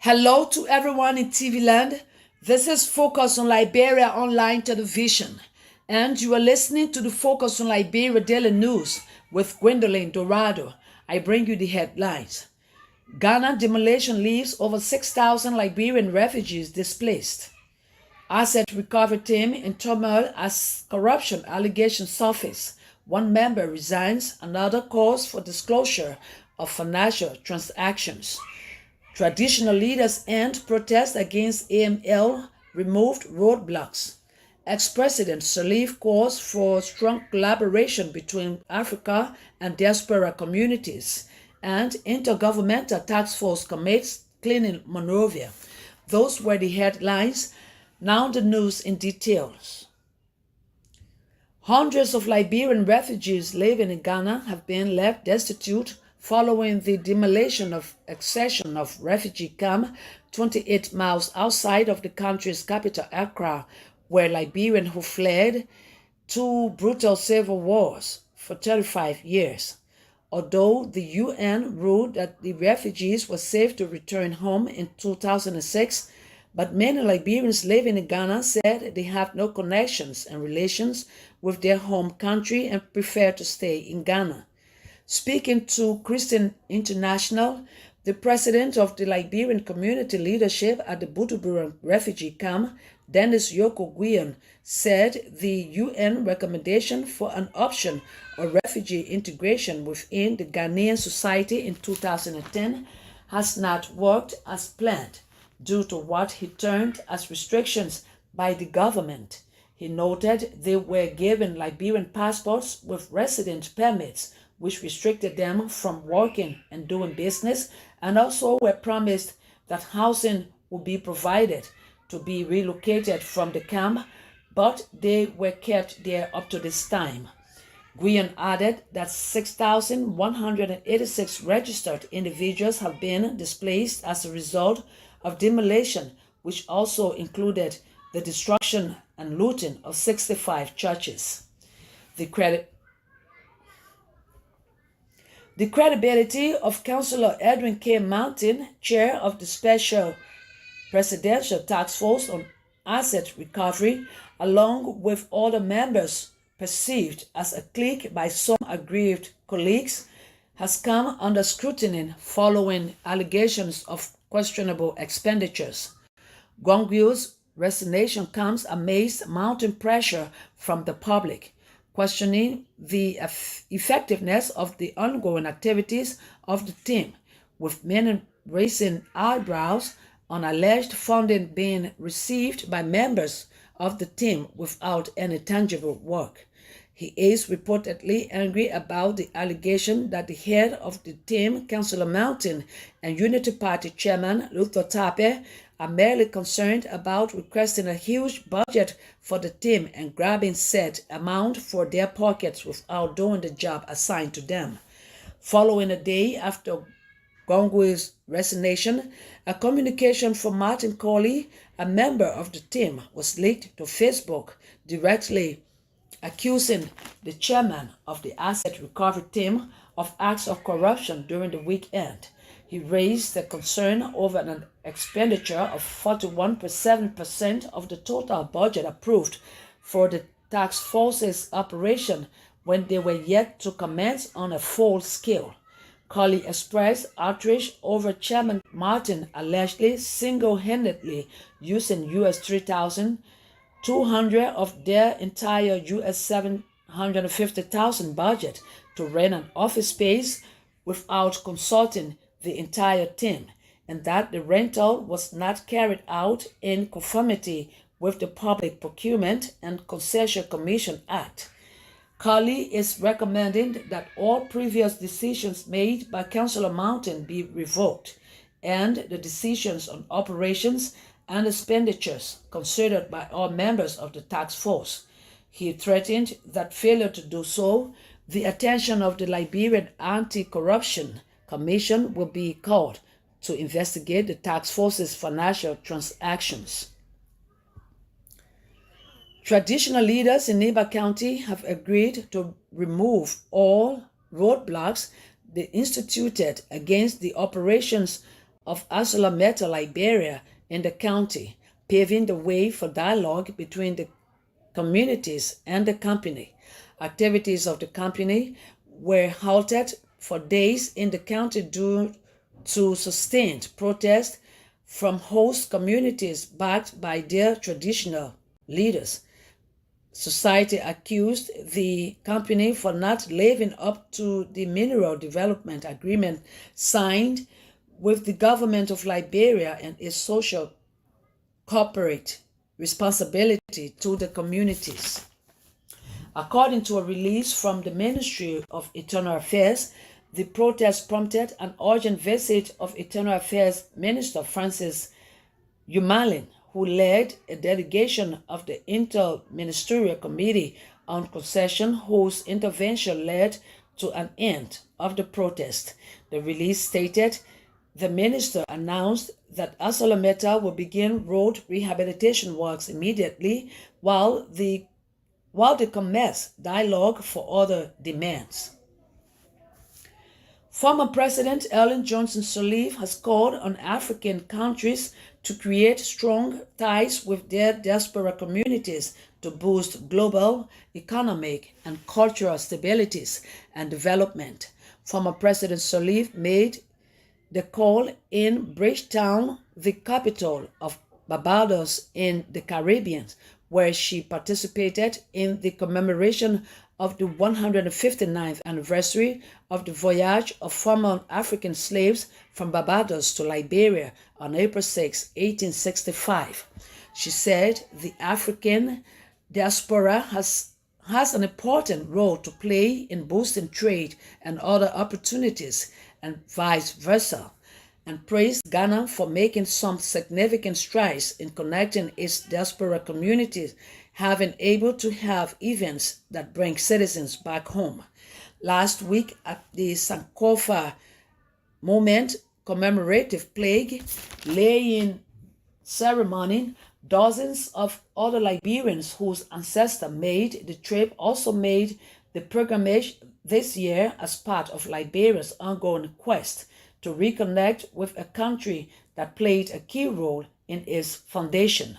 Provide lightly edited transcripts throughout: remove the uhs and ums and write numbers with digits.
Hello to everyone in TV land. This is Focus on Liberia online television, and you are listening to the Focus on Liberia Daily News with Gwendolyn Dorado. I bring you the headlines. Ghana demolition leaves over 6,000 Liberian refugees displaced. Asset recovery team in turmoil as corruption allegations surface. One member resigns, another calls for disclosure of financial transactions. Traditional leaders end protest against AML, removed roadblocks. Ex-President Salif calls for strong collaboration between Africa and diaspora communities. And Intergovernmental Task Force commits cleaning Monrovia. Those were the headlines. Now the news in details. Hundreds of Liberian refugees living in Ghana have been left destitute following the demolition of a section of refugee camp 28 miles outside of the country's capital, Accra, where Liberians who fled two brutal civil wars for 35 years. Although the UN ruled that the refugees were safe to return home in 2006, but many Liberians living in Ghana said they have no connections and relations with their home country and prefer to stay in Ghana. Speaking to Christian International, the president of the Liberian community leadership at the Butuburam refugee camp, Dennis Yoko Guion, said the UN recommendation for an option of refugee integration within the Ghanaian society in 2010 has not worked as planned due to what he termed as restrictions by the government. He noted they were given Liberian passports with resident permits, which restricted them from working and doing business, and also were promised that housing would be provided to be relocated from the camp, but they were kept there up to this time. Guion added that 6,186 registered individuals have been displaced as a result of demolition, which also included the destruction and looting of 65 churches. The credibility of Councillor Edwin K. Mountain, chair of the Special Presidential Task Force on Asset Recovery, along with other members perceived as a clique by some aggrieved colleagues, has come under scrutiny following allegations of questionable expenditures. Gwangwil's resignation comes amidst mounting pressure from the public, questioning the effectiveness of the ongoing activities of the team, with many raising eyebrows on alleged funding being received by members of the team without any tangible work. He is reportedly angry about the allegation that the head of the team, Councillor Mountain, and Unity Party Chairman Luther Tape are merely concerned about requesting a huge budget for the team and grabbing said amount for their pockets without doing the job assigned to them. Following a day after Gongwe's resignation, a communication from Martin Colley, a member of the team, was leaked to Facebook, directly accusing the chairman of the asset recovery team of acts of corruption during the weekend. He raised the concern over an expenditure of 41.7% of the total budget approved for the task force's operation when they were yet to commence on a full scale. Colley expressed outrage over Chairman Martin allegedly single-handedly using US $3,200 of their entire US $750,000 budget to rent an office space without consulting the entire team, and that the rental was not carried out in conformity with the Public Procurement and Concession Commission Act. Colley is recommending that all previous decisions made by Councillor Mountain be revoked, and the decisions on operations and expenditures considered by all members of the task force. He threatened that failure to do so, the attention of the Liberian Anti-Corruption Commission will be called to investigate the task force's financial transactions. Traditional leaders in Niba County have agreed to remove all roadblocks they instituted against the operations of Asalameta, Liberia, in the county, paving the way for dialogue between the communities and the company. Activities of the company were halted for days in the county due to sustained protest from host communities backed by their traditional leaders. Society accused the company for not living up to the mineral development agreement signed with the government of Liberia and its social corporate responsibility to the communities. According to a release from the Ministry of Internal Affairs, the protest prompted an urgent visit of Internal Affairs Minister Francis Umalin, who led a delegation of the Inter-Ministerial Committee on Concession, whose intervention led to an end of the protest. The release stated the minister announced that Asalameta will begin road rehabilitation works immediately while they commence dialogue for other demands. Former President Ellen Johnson Sirleaf has called on African countries to create strong ties with their diaspora communities to boost global economic and cultural stabilities and development. Former President Sirleaf made the call in Bridgetown, the capital of Barbados in the Caribbean, where she participated in the commemoration of the 159th anniversary of the voyage of former African slaves from Barbados to Liberia on April 6, 1865. She said the African diaspora has an important role to play in boosting trade and other opportunities and vice versa, and praised Ghana for making some significant strides in connecting its diaspora communities, having able to have events that bring citizens back home. Last week at the Sankofa Moment commemorative plaque laying ceremony, dozens of other Liberians whose ancestors made the trip also made the pilgrimage this year as part of Liberia's ongoing quest to reconnect with a country that played a key role in its foundation.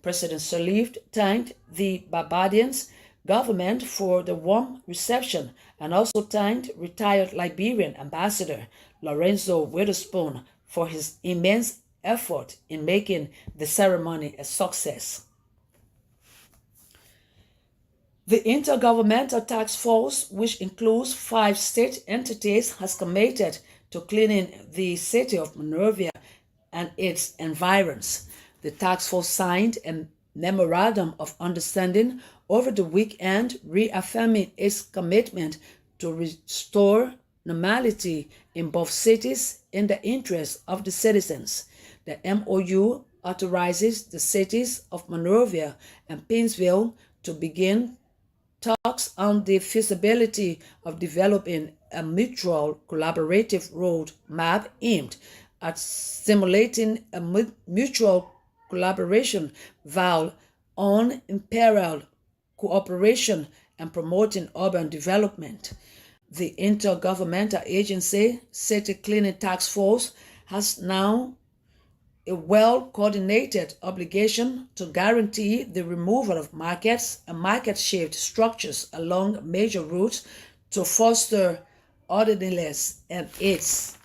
President Sirleaf thanked the Barbadians government for the warm reception and also thanked retired Liberian Ambassador Lorenzo Witherspoon for his immense effort in making the ceremony a success. The Intergovernmental Task Force, which includes 5 state entities, has committed to cleaning the city of Monrovia and its environs. The task force signed a memorandum of understanding over the weekend, reaffirming its commitment to restore normality in both cities in the interest of the citizens. The MOU authorizes the cities of Monrovia and Painesville to begin talks on the feasibility of developing a mutual collaborative road map aimed at stimulating a mutual collaboration while unparalleled cooperation and promoting urban development. The Intergovernmental Agency City Cleaning Task Force has now a well-coordinated obligation to guarantee the removal of markets and market-shaped structures along major routes to foster orderliness, and it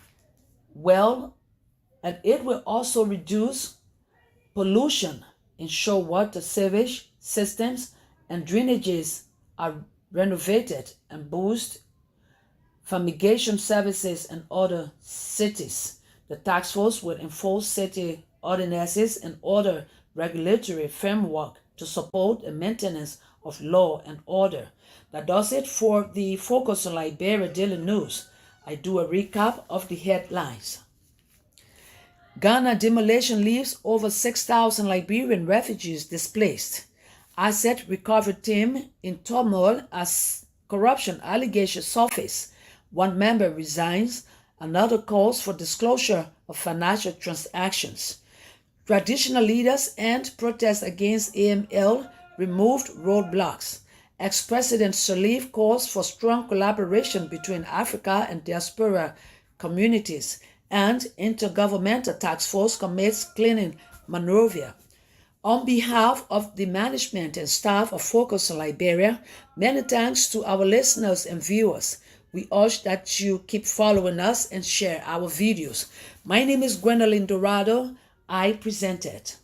will also reduce pollution, ensure water sewage systems and drainages are renovated, and boost fumigation services in other cities. The task force will enforce city ordinances and other regulatory framework to support the maintenance of law and order. That does it for the Focus on Liberia Daily News. I do a recap of the headlines. Ghana demolition leaves over 6,000 Liberian refugees displaced. Asset recovery team in turmoil as corruption allegations surface. One member resigns. Another calls for disclosure of financial transactions. Traditional leaders and protests against AML removed roadblocks. Ex-President Sirleaf calls for strong collaboration between Africa and diaspora communities. and Intergovernmental Task Force commits cleaning Monrovia. On behalf of the management and staff of Focus on Liberia, many thanks to our listeners and viewers. We urge that you keep following us and share our videos. My name is Gwendolyn Dorado. I present it.